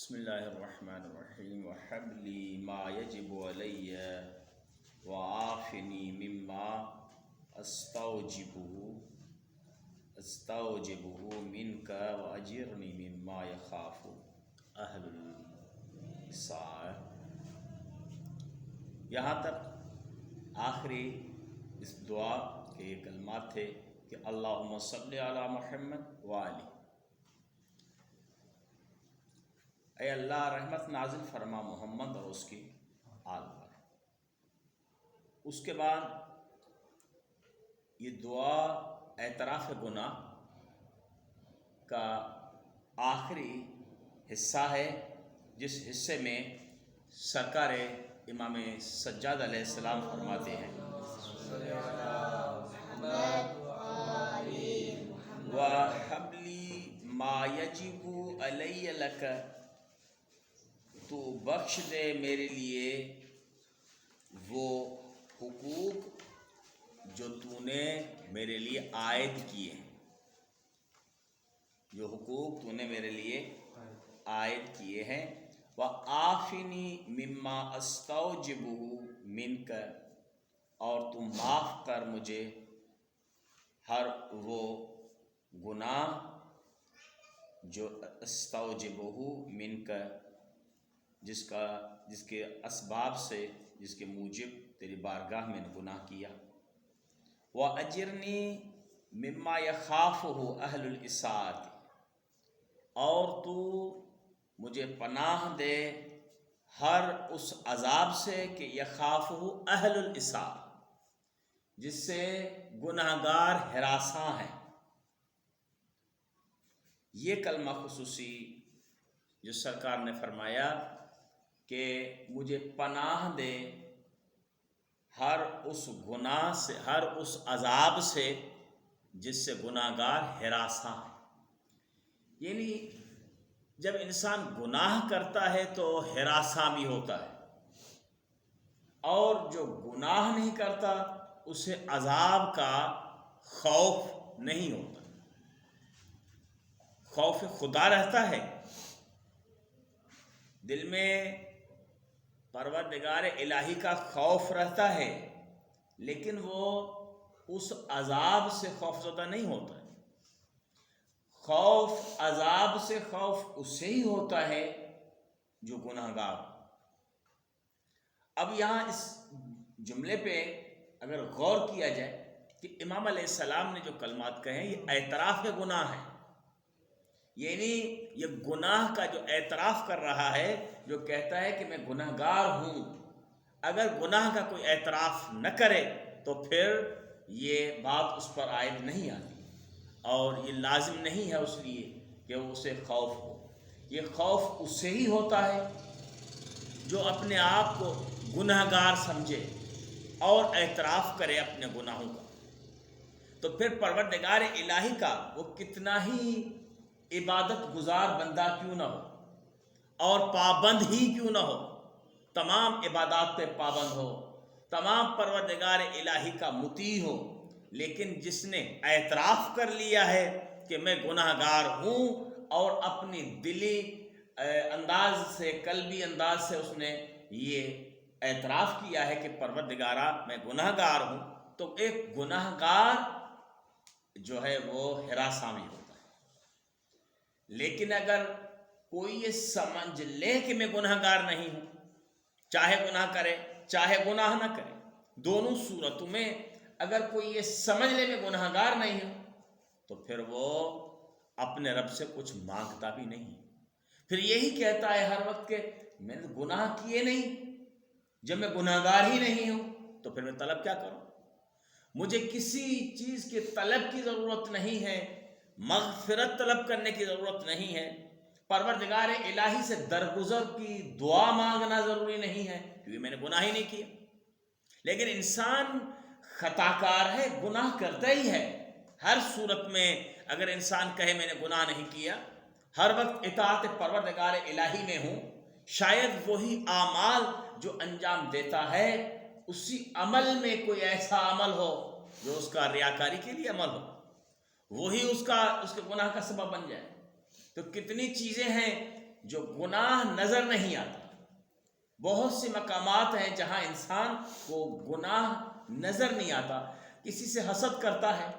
بسم اللہ الرحمن الرحیم وحب لی ما یجب علی وعافنی مما استوجبہ منک واجرنی مما یخاف اہل الساعہ۔ یہاں تک آخری اس دعا کے یہ کلمات تھے کہ اللہم صلی علی محمد وآلہ، اے اللہ رحمت نازل فرما محمد اور اس کی آل پر۔ اس کے بعد یہ دعا اعتراف گناہ کا آخری حصہ ہے، جس حصے میں سرکار امام سجاد علیہ السلام فرماتے ہیں وَحَبْ لِي مَا يَجِبُ عَلَيَّ لَكَ، تو بخش دے میرے لیے وہ حقوق جو تو نے میرے لیے عائد کیے ہیں، جو حقوق تو نے میرے لیے عائد کیے ہیں۔ وَعَافِنِي مِمَّا أَسْتَوْجِبُهُ مِنْكَ، اور تم معاف کر مجھے ہر وہ گناہ جو استوجبہ منک، جس کے اسباب سے، جس کے موجب تیری بارگاہ میں نے گناہ کیا۔ وَأَجِرْنِي مِمَّا يَخَافُهُ أَهْلُ الْإِسَاءَةِ، اور تو مجھے پناہ دے ہر اس عذاب سے کہ یخافہ اہل الاساءۃ، جس سے گناہگار ہراساں ہیں۔ یہ کلمہ خصوصی جو سرکار نے فرمایا کہ مجھے پناہ دے ہر اس گناہ سے، ہر اس عذاب سے جس سے گناہگار ہراساں ہے۔ یعنی جب انسان گناہ کرتا ہے تو ہراساں بھی ہوتا ہے، اور جو گناہ نہیں کرتا اسے عذاب کا خوف نہیں ہوتا، خوف خدا رہتا ہے دل میں، پروردگار الہی کا خوف رہتا ہے، لیکن وہ اس عذاب سے خوف زدہ نہیں ہوتا ہے۔ خوف عذاب سے خوف اس سے ہی ہوتا ہے جو گناہگار۔ اب یہاں اس جملے پہ اگر غور کیا جائے کہ امام علیہ السلام نے جو کلمات کہے ہیں یہ اعتراف گناہ ہے، یعنی یہ گناہ کا جو اعتراف کر رہا ہے، جو کہتا ہے کہ میں گناہگار ہوں۔ اگر گناہ کا کوئی اعتراف نہ کرے تو پھر یہ بات اس پر عائد نہیں آتی، اور یہ لازم نہیں ہے اس لیے کہ اسے خوف ہو۔ یہ خوف اس سے ہی ہوتا ہے جو اپنے آپ کو گناہگار سمجھے اور اعتراف کرے اپنے گناہوں کا۔ تو پھر پروردگار الہی کا وہ کتنا ہی عبادت گزار بندہ کیوں نہ ہو، اور پابند ہی کیوں نہ ہو، تمام عبادات پہ پابند ہو، تمام پروردگار الہی کا مطیع ہو، لیکن جس نے اعتراف کر لیا ہے کہ میں گناہگار ہوں، اور اپنی دلی انداز سے، قلبی انداز سے اس نے یہ اعتراف کیا ہے کہ پروردگارہ میں گناہگار ہوں، تو ایک گناہگار جو ہے وہ ہراساں میں ہوتا ہے۔ لیکن اگر کوئی یہ سمجھ لے کہ میں گناہگار نہیں ہوں، چاہے گناہ کرے چاہے گناہ نہ کرے، دونوں صورتوں میں اگر کوئی یہ سمجھ لے میں گناہگار نہیں ہوں، تو پھر وہ اپنے رب سے کچھ مانگتا بھی نہیں، پھر یہی کہتا ہے ہر وقت کہ میں نے گناہ کیے نہیں، جب میں گناہگار ہی نہیں ہوں تو پھر میں طلب کیا کروں؟ مجھے کسی چیز کی طلب کی ضرورت نہیں ہے، مغفرت طلب کرنے کی ضرورت نہیں ہے، پروردگار الہی سے درگزر کی دعا مانگنا ضروری نہیں ہے، کیونکہ میں نے گناہ ہی نہیں کیا۔ لیکن انسان خطا کار ہے، گناہ کرتا ہی ہے۔ ہر صورت میں اگر انسان کہے میں نے گناہ نہیں کیا، ہر وقت اطاعت پروردگار الہی میں ہوں، شاید وہی اعمال جو انجام دیتا ہے اسی عمل میں کوئی ایسا عمل ہو جو اس کا ریاکاری کے لیے عمل ہو، وہی اس کے گناہ کا سبب بن جائے۔ تو کتنی چیزیں ہیں جو گناہ نظر نہیں آتا. بہت سے مقامات ہیں جہاں انسان کو گناہ نظر نہیں آتا. کسی سے حسد کرتا ہے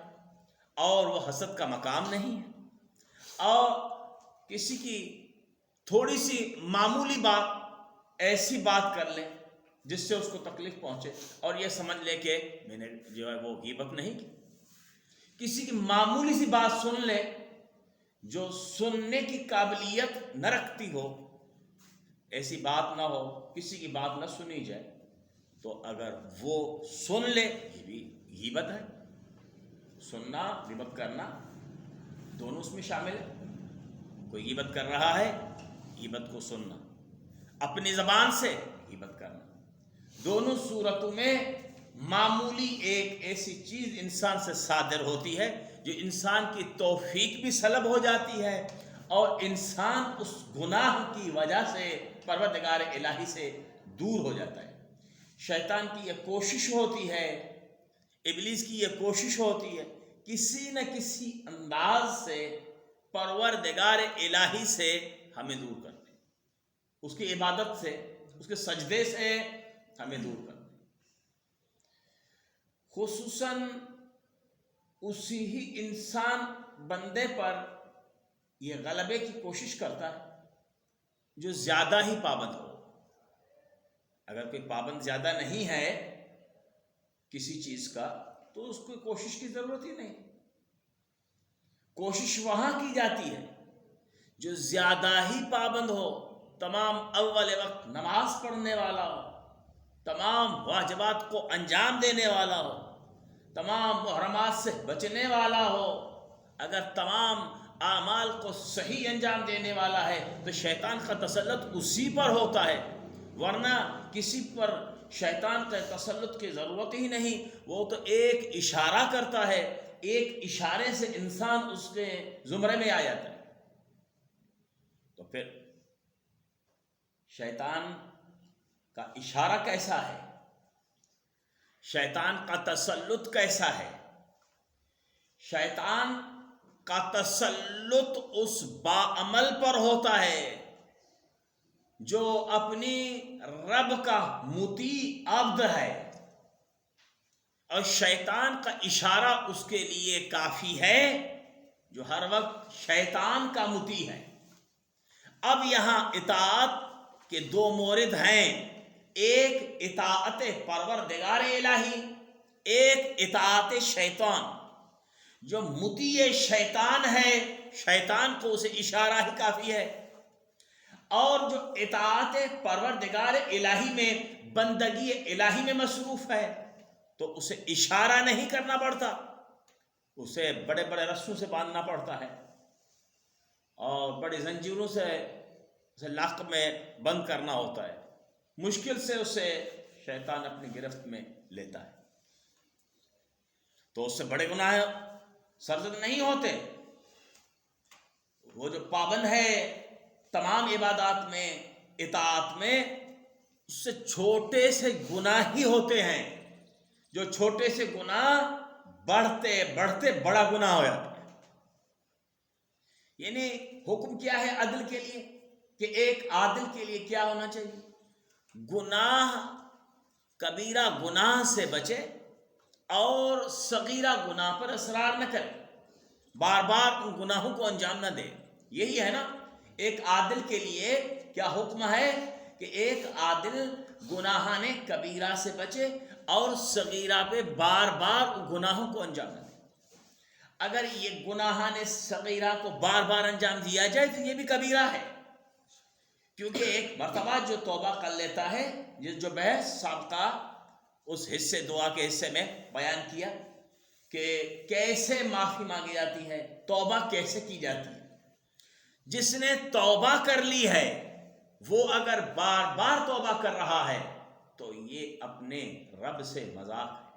اور وہ حسد کا مقام نہیں ہے، اور کسی کی تھوڑی سی معمولی بات ایسی بات کر لے جس سے اس کو تکلیف پہنچے اور یہ سمجھ لے کہ میں نے جو ہے وہ غیبت نہیں کی. کسی کی معمولی سی بات سن لے جو سننے کی قابلیت نہ رکھتی ہو، ایسی بات نہ ہو، کسی کی بات نہ سنی جائے، تو اگر وہ سن لے یہ بھی غیبت ہے. سننا غیبت کرنا دونوں اس میں شامل ہے. کوئی غیبت کر رہا ہے، غیبت کو سننا، اپنی زبان سے غیبت کرنا، دونوں صورتوں میں معمولی ایک ایسی چیز انسان سے صادر ہوتی ہے جو انسان کی توفیق بھی سلب ہو جاتی ہے اور انسان اس گناہ کی وجہ سے پروردگار الہی سے دور ہو جاتا ہے. شیطان کی یہ کوشش ہوتی ہے، ابلیس کی یہ کوشش ہوتی ہے کسی نہ کسی انداز سے پروردگار الہی سے ہمیں دور کر دیں، اس کی عبادت سے، اس کے سجدے سے ہمیں دور کر دیں. خصوصاً اسی ہی انسان بندے پر یہ غلبے کی کوشش کرتا ہے جو زیادہ ہی پابند ہو. اگر کوئی پابند زیادہ نہیں ہے کسی چیز کا تو اس کو کوشش کی ضرورت ہی نہیں. کوشش وہاں کی جاتی ہے جو زیادہ ہی پابند ہو، تمام اول وقت نماز پڑھنے والا ہو، تمام واجبات کو انجام دینے والا ہو، تمام محرمات سے بچنے والا ہو. اگر تمام اعمال کو صحیح انجام دینے والا ہے تو شیطان کا تسلط اسی پر ہوتا ہے، ورنہ کسی پر شیطان کے تسلط کی ضرورت ہی نہیں. وہ تو ایک اشارہ کرتا ہے، ایک اشارے سے انسان اس کے زمرے میں آ جاتا ہے. تو پھر شیطان کا اشارہ کیسا ہے، شیطان کا تسلط کیسا ہے؟ شیطان کا تسلط اس باعمل پر ہوتا ہے جو اپنی رب کا مطیع عبد ہے، اور شیطان کا اشارہ اس کے لیے کافی ہے جو ہر وقت شیطان کا مطیع ہے. اب یہاں اطاعت کے دو مورد ہیں، ایک اطاعت پروردگار الہی، ایک اطاعت شیطان. جو مطیع شیطان ہے شیطان کو اسے اشارہ ہی کافی ہے، اور جو اطاعت پروردگار الہی میں بندگی الہی میں مصروف ہے تو اسے اشارہ نہیں کرنا پڑتا، اسے بڑے بڑے رسوں سے باندھنا پڑتا ہے اور بڑی زنجیروں سے اسے لاق میں بند کرنا ہوتا ہے. مشکل سے اسے شیطان اپنی گرفت میں لیتا ہے، تو اس سے بڑے گناہ سرزد نہیں ہوتے. وہ جو پابند ہے تمام عبادات میں، اطاعت میں، اس سے چھوٹے سے گناہ ہی ہوتے ہیں، جو چھوٹے سے گناہ بڑھتے بڑھتے بڑا گناہ ہو جاتا ہے. یعنی حکم کیا ہے عدل کے لیے کہ ایک عادل کے لیے کیا ہونا چاہیے؟ گناہ، کبیرہ گناہ سے بچے اور صغیرہ گناہ پر اصرار نہ کرے، بار بار ان گناہوں کو انجام نہ دے. یہی ہے نا ایک عادل کے لیے کیا حکم ہے کہ ایک عادل گناہان کبیرہ سے بچے اور صغیرہ پہ بار بار گناہوں کو انجام نہ دے. اگر یہ گناہان صغیرہ کو بار بار انجام دیا جائے تو یہ بھی کبیرہ ہے، کیونکہ ایک مرتبہ جو توبہ کر لیتا ہے، جو بحث سابقہ اس حصے دعا کے حصے میں بیان کیا کہ کیسے معافی مانگی جاتی ہے، توبہ کیسے کی جاتی ہے. جس نے توبہ کر لی ہے وہ اگر بار بار توبہ کر رہا ہے تو یہ اپنے رب سے مذاق ہے.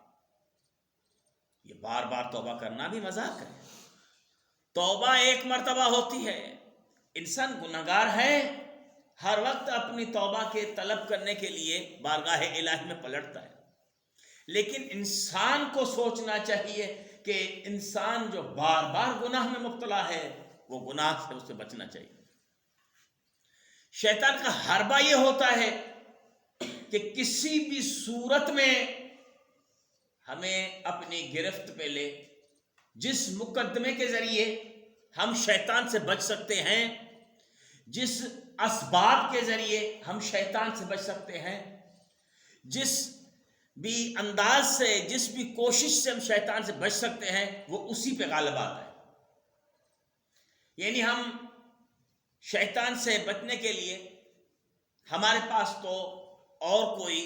یہ بار بار توبہ کرنا بھی مذاق ہے. توبہ ایک مرتبہ ہوتی ہے، انسان گنہگار ہے، ہر وقت اپنی توبہ کے طلب کرنے کے لیے بارگاہ الہی میں پلٹتا ہے. لیکن انسان کو سوچنا چاہیے کہ انسان جو بار بار گناہ میں مبتلا ہے وہ گناہ سے اسے بچنا چاہیے. شیطان کا حربہ یہ ہوتا ہے کہ کسی بھی صورت میں ہمیں اپنی گرفت پہ لے. جس مقدمے کے ذریعے ہم شیطان سے بچ سکتے ہیں، جس اسباب کے ذریعے ہم شیطان سے بچ سکتے ہیں، جس بھی انداز سے، جس بھی کوشش سے ہم شیطان سے بچ سکتے ہیں، وہ اسی پہ غالب آتا ہے. یعنی ہم شیطان سے بچنے کے لیے ہمارے پاس تو اور کوئی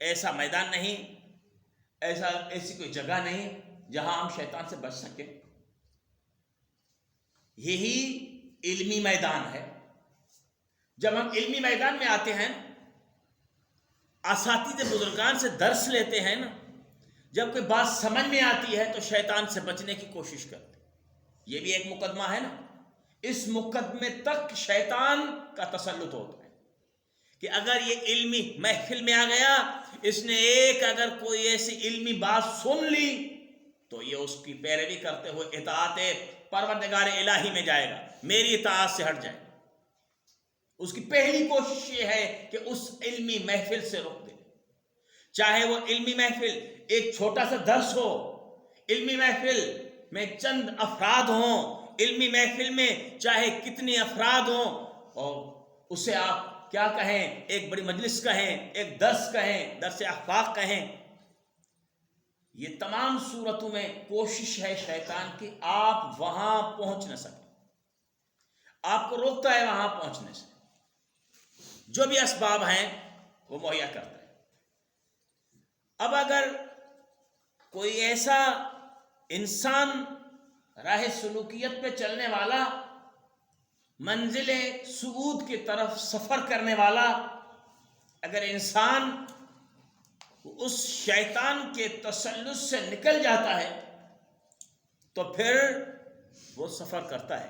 ایسا میدان نہیں، ایسی کوئی جگہ نہیں جہاں ہم شیطان سے بچ سکیں. یہی علمی میدان ہے. جب ہم علمی میدان میں آتے ہیں، اساتذہ بزرگان سے درس لیتے ہیں نا، جب کوئی بات سمجھ میں آتی ہے تو شیطان سے بچنے کی کوشش کرتے ہیں. یہ بھی ایک مقدمہ ہے نا. اس مقدمے تک شیطان کا تسلط ہوتا ہے کہ اگر یہ علمی محفل میں آ گیا، اس نے اگر کوئی ایسی علمی بات سن لی تو یہ اس کی پیروی کرتے ہوئے اطاعت پروردگار الہی میں جائے گا، میری اطاعت سے ہٹ جائے گا. اس کی پہلی کوشش یہ ہے کہ اس علمی محفل سے روک دے. چاہے وہ علمی محفل ایک چھوٹا سا درس ہو، علمی محفل میں چند افراد ہوں، علمی محفل میں چاہے کتنے افراد ہوں، اور اسے آپ کیا کہیں، ایک بڑی مجلس کہیں، ایک درس کہیں، درس اخلاق کہیں. یہ تمام صورتوں میں کوشش ہے شیطان کی آپ وہاں پہنچ نہ سکیں. آپ کو روکتا ہے وہاں پہنچنے سے. جو بھی اسباب ہیں وہ مہیا کرتا ہے. اب اگر کوئی ایسا انسان راہ سلوکیت پہ چلنے والا، منزل صعود کی طرف سفر کرنے والا، اگر انسان اس شیطان کے تسلط سے نکل جاتا ہے تو پھر وہ سفر کرتا ہے،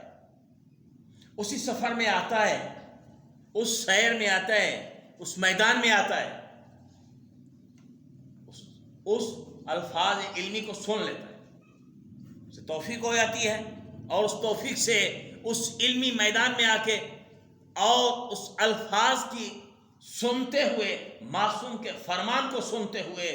اسی سفر میں آتا ہے، اس سیر میں آتا ہے، اس میدان میں آتا ہے، اس الفاظ علمی کو سن لیتا ہے، اسے توفیق ہو جاتی ہے، اور اس توفیق سے اس علمی میدان میں آ کے اور اس الفاظ کی سنتے ہوئے، معصوم کے فرمان کو سنتے ہوئے،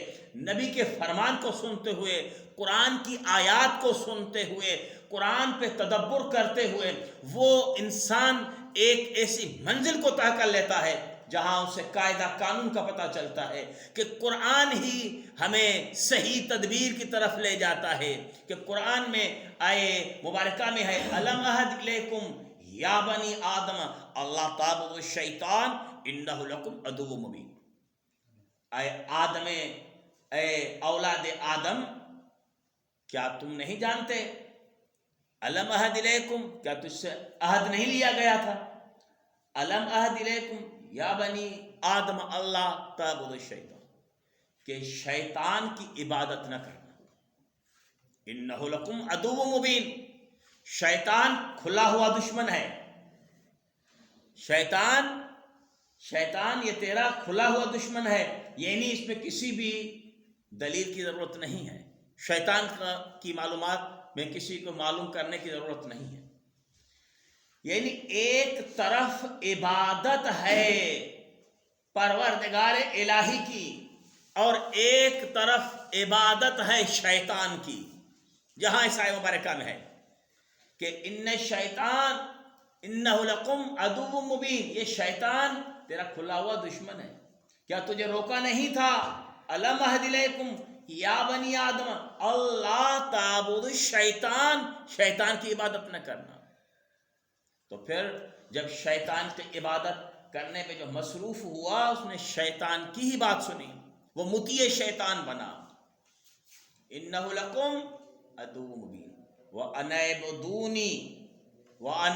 نبی کے فرمان کو سنتے ہوئے، قرآن کی آیات کو سنتے ہوئے، قرآن پہ تدبر کرتے ہوئے، وہ انسان ایک ایسی منزل کو طے کر لیتا ہے جہاں اسے قاعدہ قانون کا پتہ چلتا ہے کہ قرآن ہی ہمیں صحیح تدبیر کی طرف لے جاتا ہے. کہ قرآن میں آئے مبارکہ میں ہے الم اعہد الیکم یا بنی آدم اللہ تعبدوا الشیطان انہ لکم عدو مبین. اے اولاد آدم، کیا تم نہیں جانتے؟ الم اعہد الیکم، کیا تجھ سے عہد نہیں لیا گیا تھا؟ الم اعہد الیکم یا بنی آدم اللہ تعبدوا الشیطان، کہ شیطان کی عبادت نہ کرنا. انہ لکم عدو مبین، شیطان کھلا ہوا دشمن ہے. شیطان یہ تیرا کھلا ہوا دشمن ہے. یعنی اس میں کسی بھی دلیل کی ضرورت نہیں ہے. شیطان کی معلومات میں کسی کو معلوم کرنے کی ضرورت نہیں ہے. یعنی ایک طرف عبادت ہے پروردگار الہی کی، اور ایک طرف عبادت ہے شیطان کی. جہاں اس آیت مبارکہ میں ہے کہ ان شیطان انہ لکم عدو مبین، یہ شیطان تیرا کھلا ہوا دشمن ہے. کیا تجھے روکا نہیں تھا؟ الم اعہد الیکم یا بنی آدم اللہ تعبدوا الشیطان، شیطان کی عبادت نہ کرنا. تو پھر جب شیطان کی عبادت کرنے پہ جو مصروف ہوا، اس نے شیطان کی ہی بات سنی، وہ مطیع شیطان بنا. انہ لکم عدو مبین وَأَنِ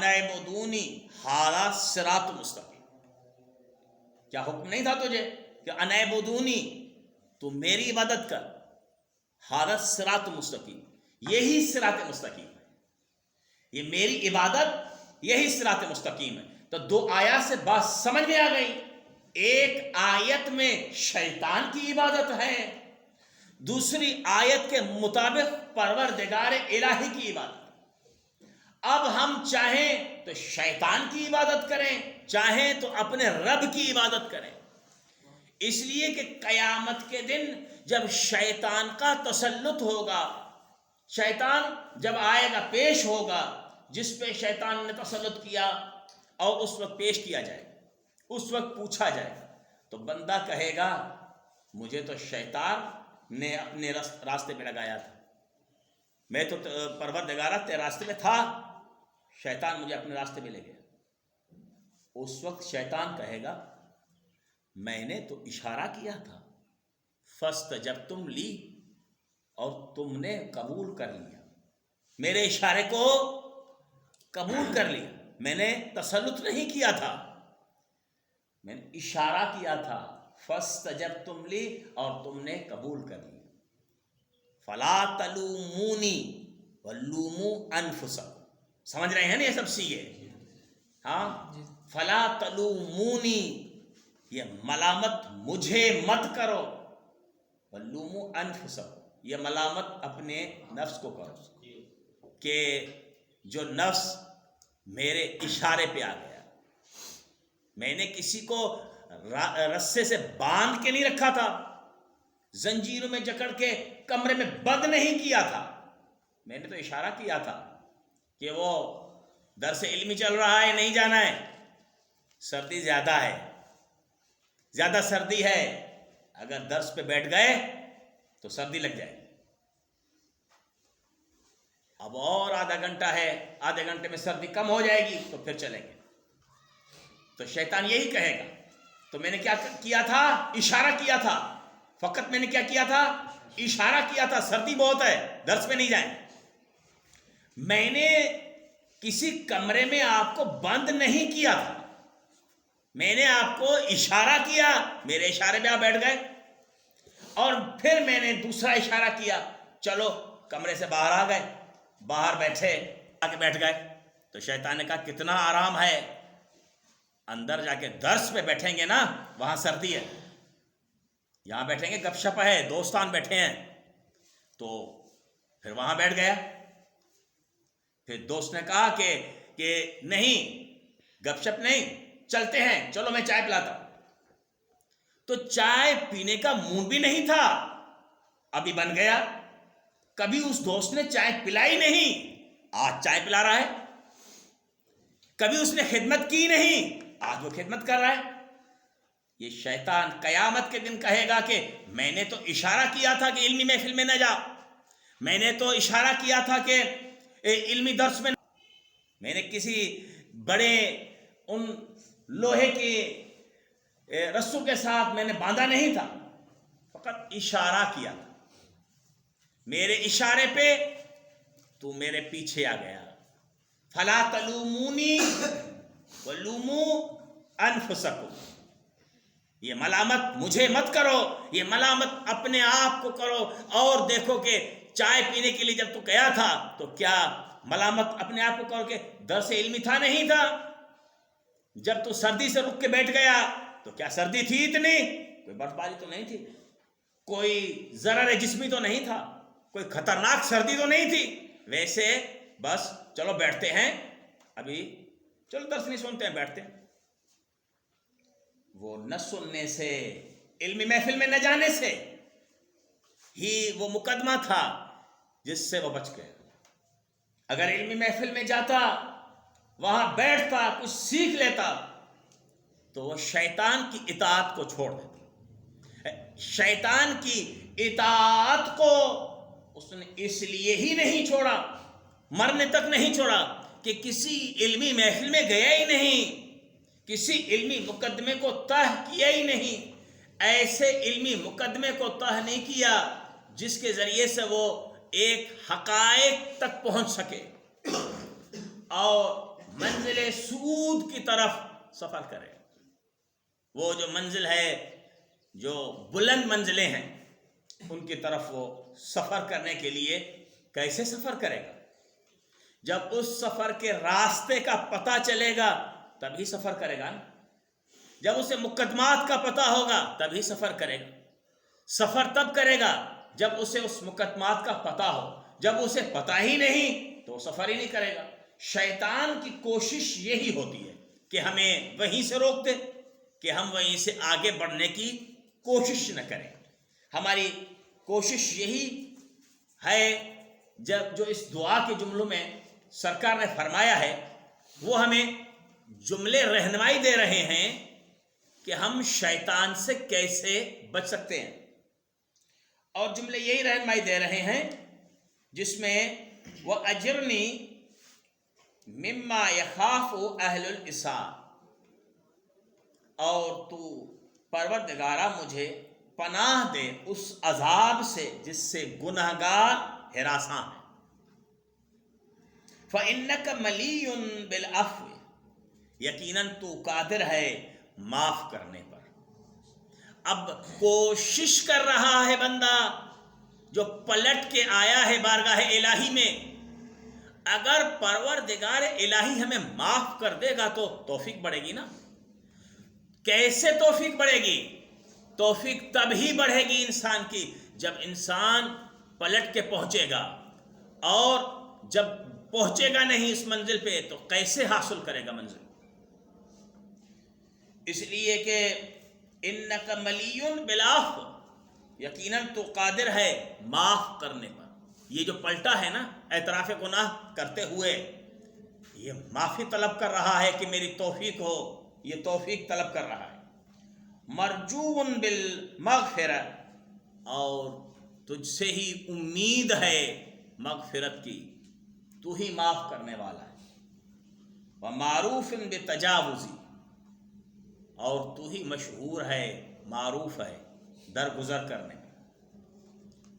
اعْبُدُونِي ھَذَا صِرَاطٌ مستقیم. کیا حکم نہیں تھا تجھے کہ اَنِ اعْبُدُونِی، تو میری عبادت کر. ھَذَا صِرَاطٌ مستقیم، یہی صراط مستقیم ہے. یہ میری عبادت، یہی صراط مستقیم ہے. تو دو آیات سے بات سمجھ میں آ گئی. ایک آیت میں شیطان کی عبادت ہے، دوسری آیت کے مطابق پروردگار الہی کی عبادت. اب ہم چاہیں تو شیطان کی عبادت کریں، چاہیں تو اپنے رب کی عبادت کریں، اس لیے کہ قیامت کے دن جب شیطان کا تسلط ہوگا، شیطان جب آئے گا، پیش ہوگا، جس پہ شیطان نے تسلط کیا، اور اس وقت پیش کیا جائے، اس وقت پوچھا جائے، تو بندہ کہے گا مجھے تو شیطان نے اپنے راستے پہ لگایا تھا، میں تو پروردگارہ تیرے راستے میں تھا، شیطان مجھے اپنے راستے میں لے گیا۔ اس وقت شیطان کہے گا میں نے تو اشارہ کیا تھا، فاستجبتم لی، اور تم نے قبول کر لیا، میرے اشارے کو قبول کر لیا، میں نے تسلط نہیں کیا تھا، میں نے اشارہ کیا تھا، فاستجبتم لی، اور تم نے قبول کر لیا۔ فلا تلومونی ولوموا انفسکم، سمجھ رہے ہیں نا یہ سب سیگے؟ ہاں، فلا تلومونی، یہ ملامت مجھے مت کرو، ولوموا انفسکم، یہ ملامت اپنے نفس کو کرو، کہ جو نفس میرے اشارے پہ آ گیا، میں نے کسی کو رسے سے باندھ کے نہیں رکھا تھا، زنجیروں میں جکڑ کے کمرے میں بند نہیں کیا تھا، میں نے تو اشارہ کیا تھا کہ وہ درس علمی چل رہا ہے، نہیں جانا ہے، سردی زیادہ ہے، زیادہ سردی ہے، اگر درس پہ بیٹھ گئے تو سردی لگ جائے، اب اور آدھا گھنٹہ ہے، آدھے گھنٹے میں سردی کم ہو جائے گی تو پھر چلیں گے۔ تو شیطان یہی کہے گا، تو میں نے کیا کیا تھا؟ اشارہ کیا تھا، فقط میں نے کیا کیا تھا؟ اشارہ کیا تھا، سردی بہت ہے، درس پہ نہیں جائیں۔ میں نے کسی کمرے میں آپ کو بند نہیں کیا تھا، میں نے آپ کو اشارہ کیا، میرے اشارے پہ آپ بیٹھ گئے، اور پھر میں نے دوسرا اشارہ کیا، چلو کمرے سے باہر آ گئے، باہر بیٹھے، آ کے بیٹھ گئے، تو شیطان نے کہا کتنا آرام ہے، اندر جا کے درس پہ بیٹھیں گے نا وہاں سردی ہے، یہاں بیٹھیں گے گپ شپ ہے، دوستان بیٹھے ہیں، تو پھر وہاں بیٹھ گیا۔ پھر دوست نے کہا کہ نہیں، گپ شپ نہیں، چلتے ہیں، چلو میں چائے پلاتا ہوں، تو چائے پینے کا موڈ بھی نہیں تھا، ابھی بن گیا، کبھی اس دوست نے چائے پلائی نہیں، آج چائے پلا رہا ہے، کبھی اس نے خدمت کی نہیں، آج وہ خدمت کر رہا ہے۔ یہ شیطان قیامت کے دن کہے گا کہ میں نے تو اشارہ کیا تھا کہ علمی محفل میں نہ جا، میں نے تو اشارہ کیا تھا کہ علمی درس میں، میں نے کسی بڑے ان لوہے کے رسوں کے ساتھ میں نے باندھا نہیں تھا، فقط اشارہ کیا تھا، میرے اشارے پہ تو میرے پیچھے آ گیا۔ فلا تلومونی ولوموا انفسکم، یہ ملامت مجھے مت کرو، یہ ملامت اپنے آپ کو کرو، اور دیکھو کہ چائے پینے کے لیے جب تو گیا تھا تو کیا ملامت اپنے آپ کو کرو کہ درس علمی تھا نہیں تھا، جب تو سردی سے رک کے بیٹھ گیا تو کیا سردی تھی اتنی؟ کوئی برف باری تو نہیں تھی، کوئی ضرر جسمی تو نہیں تھا، کوئی خطرناک سردی تو نہیں تھی، ویسے بس چلو بیٹھتے ہیں، ابھی چلو درس نہیں سنتے ہیں، بیٹھتے ہیں۔ وہ نہ سننے سے، علمی محفل میں نہ جانے سے ہی وہ مقدمہ تھا جس سے وہ بچ گئے۔ اگر علمی محفل میں جاتا، وہاں بیٹھتا، کچھ سیکھ لیتا، تو وہ شیطان کی اطاعت کو چھوڑ دیتا۔ شیطان کی اطاعت کو اس نے اس لیے ہی نہیں چھوڑا، مرنے تک نہیں چھوڑا، کہ کسی علمی محفل میں گیا ہی نہیں، کسی علمی مقدمے کو طے کیا ہی نہیں، ایسے علمی مقدمے کو طے نہیں کیا جس کے ذریعے سے وہ ایک حقائق تک پہنچ سکے اور منزل سعود کی طرف سفر کرے۔ وہ جو منزل ہے، جو بلند منزلیں ہیں، ان کی طرف وہ سفر کرنے کے لیے کیسے سفر کرے گا؟ جب اس سفر کے راستے کا پتہ چلے گا تبھی سفر کرے گا، جب اسے مقدمات کا پتہ ہوگا تبھی سفر کرے گا۔ سفر تب کرے گا جب اسے اس مقدمات کا پتہ ہو، جب اسے پتہ ہی نہیں تو سفر ہی نہیں کرے گا۔ شیطان کی کوشش یہی ہوتی ہے کہ ہمیں وہیں سے روک دے، کہ ہم وہیں سے آگے بڑھنے کی کوشش نہ کریں۔ ہماری کوشش یہی ہے، جو اس دعا کے جملوں میں سرکار نے فرمایا ہے، وہ ہمیں جملے رہنمائی دے رہے ہیں کہ ہم شیطان سے کیسے بچ سکتے ہیں، اور جملے یہی رہنمائی دے رہے ہیں جس میں وَأَجِرْنِي مِمَّا يَخَافُ أَهْلُ الْإِسَاءَةِ، اور تو پروردگارہ مجھے پناہ دے اس عذاب سے جس سے گنہگار ہراساں ہیں۔ فَإِنَّكَ مَلِيٌّ بِالْعَفْوِ، یقیناً تو قادر ہے معاف کرنے پر۔ اب کوشش کر رہا ہے بندہ جو پلٹ کے آیا ہے بارگاہ الہی میں، اگر پروردگار الہی ہمیں معاف کر دے گا تو توفیق بڑھے گی نا۔ کیسے توفیق بڑھے گی؟ توفیق تب ہی بڑھے گی انسان کی جب انسان پلٹ کے پہنچے گا، اور جب پہنچے گا نہیں اس منزل پہ تو کیسے حاصل کرے گا منزل؟ اس لیے کہ انک ملیٌ بالعفو، یقیناً تو قادر ہے معاف کرنے پر۔ یہ جو پلٹا ہے نا اعتراف گناہ کرتے ہوئے، یہ معافی طلب کر رہا ہے کہ میری توفیق ہو، یہ توفیق طلب کر رہا ہے۔ مرجون بالمغفرہ، اور تجھ سے ہی امید ہے مغفرت کی، تو ہی معاف کرنے والا ہے۔ ومعروف بتجاوزی، اور تو ہی مشہور ہے، معروف ہے درگزر کرنے میں۔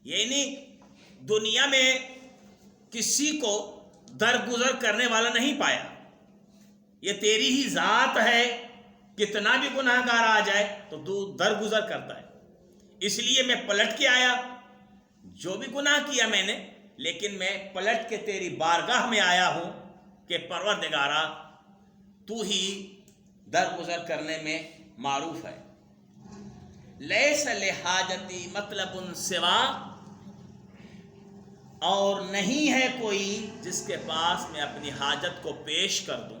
یعنی دنیا میں کسی کو درگزر کرنے والا نہیں پایا، یہ تیری ہی ذات ہے، کتنا بھی گناہ گار آ جائے تو تو درگزر کرتا ہے۔ اس لیے میں پلٹ کے آیا، جو بھی گناہ کیا میں نے، لیکن میں پلٹ کے تیری بارگاہ میں آیا ہوں کہ پروردگارہ تو ہی درگزر کرنے میں معروف ہے۔ لیس لحاجتی مطلب سوا، اور نہیں ہے کوئی جس کے پاس میں اپنی حاجت کو پیش کر دوں،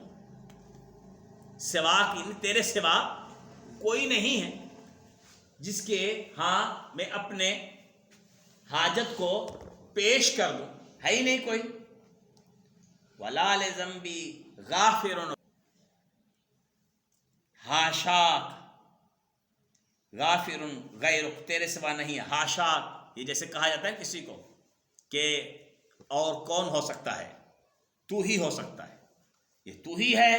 سوا کی تیرے سوا کوئی نہیں ہے جس کے ہاں میں اپنے حاجت کو پیش کر دوں، ہے ہی نہیں کوئی۔ وَلَا لِذَنْبِي غَافِرٌ، ہاشاک، غافر غیرک، تیرے سوا نہیں ہے، ہاشاک، یہ جیسے کہا جاتا ہے کسی کو کہ اور کون ہو سکتا ہے، تو ہی ہو سکتا ہے، یہ تو ہی ہے۔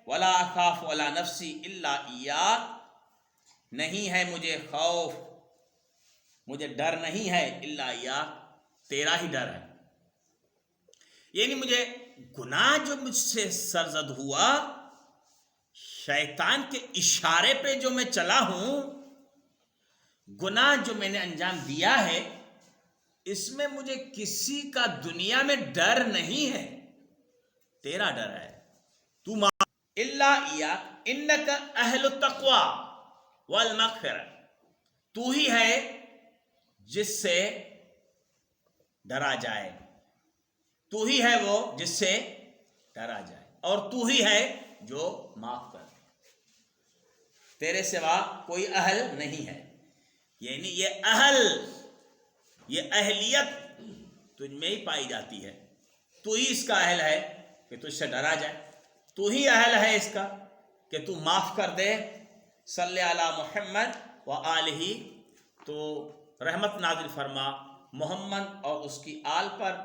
وَلَا أَخَافُ عَلَى نَفْسِي إِلَّا إِيَّاكَ، نہیں ہے مجھے خوف، مجھے ڈر نہیں ہے إِلَّا إِيَّاكَ، تیرا ہی ڈر ہے۔ یعنی مجھے گناہ جو مجھ سے سرزد ہوا، شیطان کے اشارے پہ جو میں چلا ہوں، گناہ جو میں نے انجام دیا ہے، اس میں مجھے کسی کا دنیا میں ڈر نہیں ہے، تیرا ڈر ہے۔ تو الا ایاک انک اہل التقوی والمغفرہ، تو ہی ہے جس سے ڈرا جائے، تو ہی ہے وہ جس سے ڈرا جائے، اور تو ہی ہے جو معاف کر دے، تیرے سوا کوئی اہل نہیں ہے۔ یعنی یہ اہلیت تجھ میں ہی پائی جاتی ہے، تو ہی اس کا اہل ہے کہ تجھ سے ڈرا جائے، تو ہی اہل ہے اس کا کہ تو معاف کر دے۔ صلی علی محمد و آلہ، تو رحمت نازل فرما محمد اور اس کی آل پر۔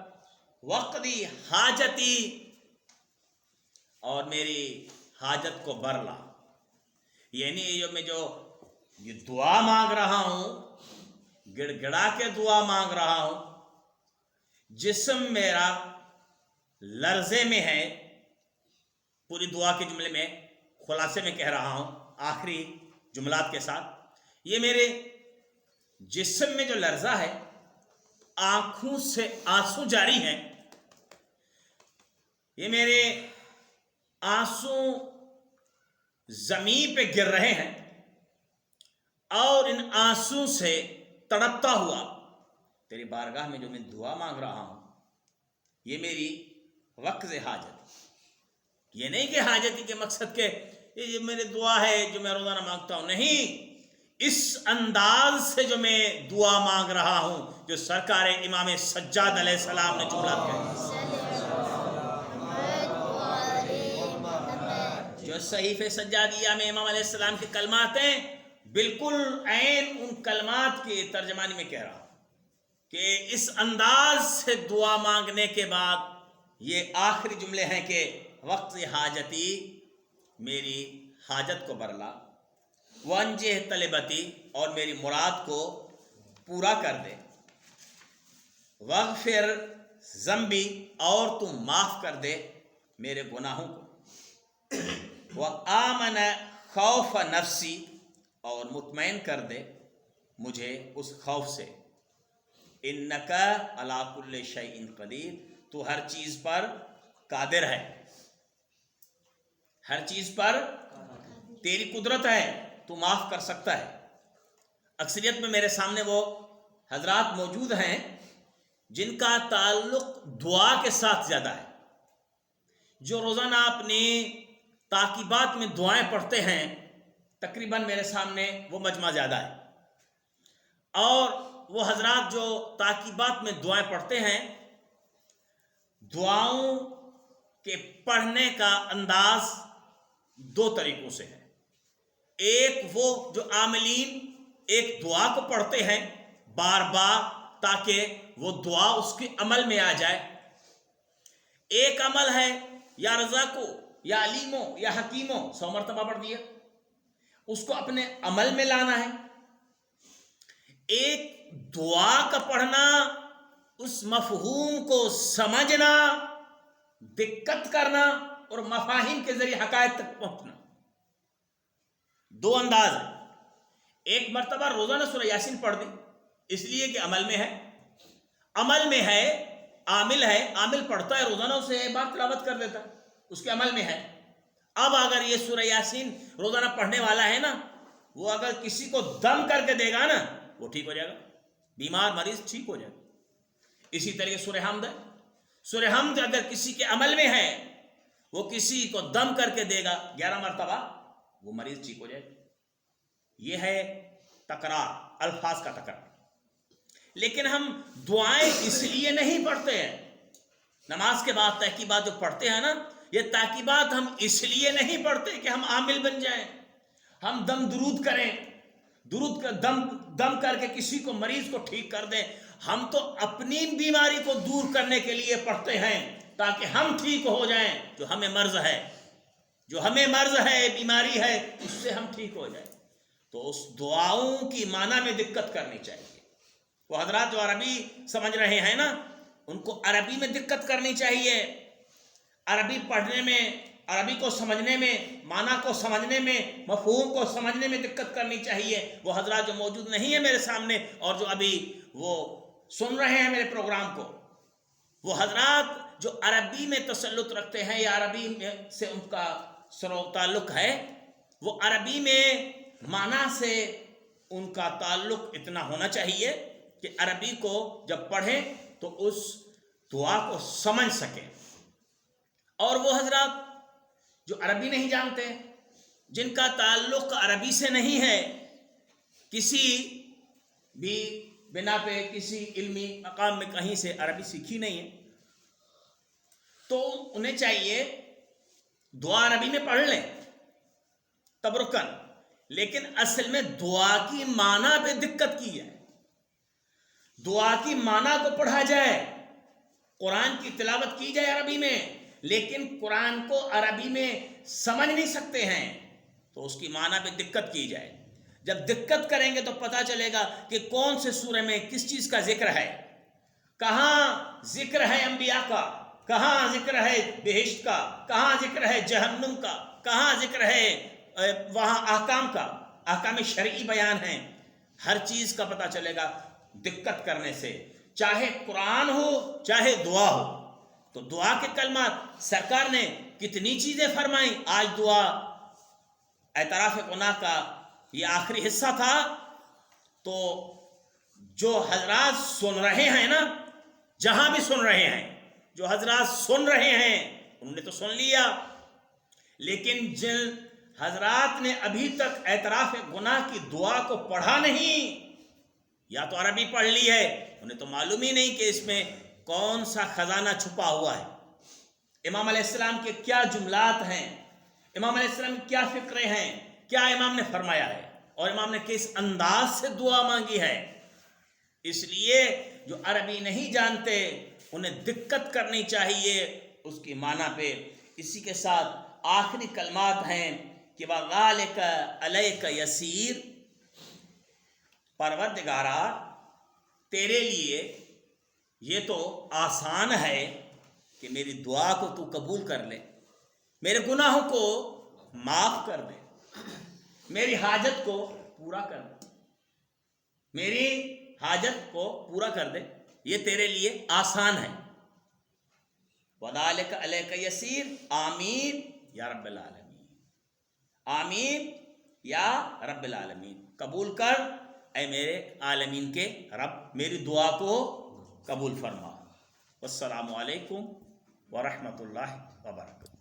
وقضی حاجتی، اور میری حاجت کو بر لا، یعنی میں یہ دعا مانگ رہا ہوں، گڑ گڑا کے دعا مانگ رہا ہوں، جسم میرا لرزے میں ہے، پوری دعا کے جملے میں خلاصے میں کہہ رہا ہوں آخری جملات کے ساتھ، یہ میرے جسم میں جو لرزہ ہے، آنکھوں سے آنسو جاری ہیں، یہ میرے آنسو زمین پہ گر رہے ہیں، اور ان آنسو سے تڑپتا ہوا تیری بارگاہ میں جو میں دعا مانگ رہا ہوں، یہ میری وقض حاجت، یہ نہیں کہ حاجتی کے مقصد کے یہ میری دعا ہے جو میں روزانہ مانگتا ہوں، نہیں، اس انداز سے جو میں دعا مانگ رہا ہوں جو سرکار امام سجاد علیہ السلام نے جملہ کہا، جو صحیفہ سجادیہ میں امام علیہ السلام کے کلمات ہیں، بالکل عین ان کلمات کے ترجمانی میں کہہ رہا ہوں کہ اس انداز سے دعا مانگنے کے بعد یہ آخری جملے ہیں کہ وقت حاجتی، میری حاجت کو برلا، وانجہ طلبتی، اور میری مراد کو پورا کر دے، وغفر ذنبی، اور تم معاف کر دے میرے گناہوں کو، وآمن خوف نفسی، اور مطمئن کر دے مجھے اس خوف سے، انکا علی کل شیء قدیر، تو ہر چیز پر قادر ہے، ہر چیز پر تیری قدرت ہے، تو معاف کر سکتا ہے۔ اکثریت میں میرے سامنے وہ حضرات موجود ہیں جن کا تعلق دعا کے ساتھ زیادہ ہے، جو روزانہ اپنی تاکیبات میں دعائیں پڑھتے ہیں، تقریباً میرے سامنے وہ مجمع زیادہ ہے، اور وہ حضرات جو تاکیبات میں دعائیں پڑھتے ہیں، دعاؤں کے پڑھنے کا انداز دو طریقوں سے ہے۔ ایک وہ جو عاملین ایک دعا کو پڑھتے ہیں بار بار تاکہ وہ دعا اس کے عمل میں آ جائے، ایک عمل ہے یا رزاقو یا علیمو یا حکیمو 100 مرتبہ پڑھ دیا، اس کو اپنے عمل میں لانا ہے۔ ایک دعا کا پڑھنا، اس مفہوم کو سمجھنا، دقت کرنا اور مفاہیم کے ذریعے حقائق تک پہنچنا، دو انداز ہے۔ ایک مرتبہ روزانہ سورہ یاسین پڑھ دی اس لیے کہ عمل میں ہے، عمل میں ہے، عامل ہے، عامل پڑھتا ہے روزانہ، اسے ایک بار تلاوت کر دیتا ہے، اس کے عمل میں ہے۔ اب اگر یہ سورہ یاسین روزانہ پڑھنے والا ہے نا، وہ اگر کسی کو دم کر کے دے گا نا، وہ ٹھیک ہو جائے گا، بیمار مریض ٹھیک ہو جائے گا۔ اسی طریقے سورہ حمد ہے، سورہ حمد اگر کسی کے عمل میں ہے، وہ کسی کو دم کر کے دے گا 11 مرتبہ، وہ مریض ٹھیک ہو جائے گا۔ یہ ہے تکرار، الفاظ کا تکرار۔ لیکن ہم دعائیں اس لیے نہیں پڑھتے ہیں، نماز کے بعد تحقیبات جو پڑھتے ہیں نا، یہ تحقیبات ہم اس لیے نہیں پڑھتے کہ ہم عامل بن جائیں، ہم دم درود کریں، درود کا دم کر کے کسی کو مریض کو ٹھیک کر دیں۔ ہم تو اپنی بیماری کو دور کرنے کے لیے پڑھتے ہیں تاکہ ہم ٹھیک ہو جائیں، جو ہمیں مرض ہے، جو ہمیں مرض ہے، بیماری ہے، اس سے ہم ٹھیک ہو جائیں۔ تو اس دعاؤں کی معنی میں دقت کرنی چاہیے۔ وہ حضرات جو عربی سمجھ رہے ہیں نا، ان کو عربی میں دقت کرنی چاہیے، عربی پڑھنے میں، عربی کو سمجھنے میں، معنی کو سمجھنے میں، مفہوم کو سمجھنے میں دقت کرنی چاہیے۔ وہ حضرات جو موجود نہیں ہیں میرے سامنے اور جو ابھی وہ سن رہے ہیں میرے پروگرام کو، وہ حضرات جو عربی میں تسلط رکھتے ہیں یا عربی سے ان کا سرو تعلق ہے، وہ عربی میں معنی سے ان کا تعلق اتنا ہونا چاہیے کہ عربی کو جب پڑھیں تو اس دعا کو سمجھ سکیں۔ اور وہ حضرات جو عربی نہیں جانتے، جن کا تعلق عربی سے نہیں ہے، کسی بھی بنا پہ کسی علمی مقام میں کہیں سے عربی سیکھی نہیں ہے، تو انہیں چاہیے دعا عربی میں پڑھ لیں تبرکن، لیکن اصل میں دعا کی معنی پہ دقت کی جائے، دعا کی معنی کو پڑھا جائے، قرآن کی تلاوت کی جائے عربی میں، لیکن قرآن کو عربی میں سمجھ نہیں سکتے ہیں تو اس کی معنی پہ دقت کی جائے۔ جب دقت کریں گے تو پتہ چلے گا کہ کون سے سورہ میں کس چیز کا ذکر ہے، کہاں ذکر ہے انبیاء کا، کہاں ذکر ہے بہشت کا، کہاں ذکر ہے جہنم کا، کہاں ذکر ہے وہاں احکام کا، احکام شرعی بیان ہیں، ہر چیز کا پتہ چلے گا دقت کرنے سے، چاہے قرآن ہو چاہے دعا ہو۔ تو دعا کے کلمات سرکار نے کتنی چیزیں فرمائیں۔ آج دعا اعتراف گناہ کا یہ آخری حصہ تھا، تو جو حضرات سن رہے ہیں نا، جہاں بھی سن رہے ہیں، جو حضرات سن رہے ہیں انہوں نے تو سن لیا، لیکن جن حضرات نے ابھی تک اعتراف گناہ کی دعا کو پڑھا نہیں، یا تو عربی پڑھ لی ہے، انہیں تو معلوم ہی نہیں کہ اس میں کون سا خزانہ چھپا ہوا ہے، امام علیہ السلام کے کیا جملات ہیں، امام علیہ السلام کی کیا فکریں ہیں، کیا امام نے فرمایا ہے، اور امام نے کس انداز سے دعا مانگی ہے۔ اس لیے جو عربی نہیں جانتے انہیں دقت کرنی چاہیے اس کی معنی پہ۔ اسی کے ساتھ آخری کلمات ہیں کہ وَذَلِكَ عَلَيْكَ يَسِيرٌ، پروردگارا تیرے لیے یہ تو آسان ہے کہ میری دعا کو تو قبول کر لے، میرے گناہوں کو معاف کر دے، میری حاجت کو پورا کر دے، میری حاجت کو پورا کر دے، یہ تیرے لیے آسان ہے۔ وَذَلِكَ عَلَيْكَ يَسِيرٌ، آمین یا رب العالمین، آمین یا رب العالمین، قبول کر اے میرے عالمین کے رب، میری دعا کو قبول فرما۔ والسلام علیکم ورحمۃ اللہ وبرکاتہ۔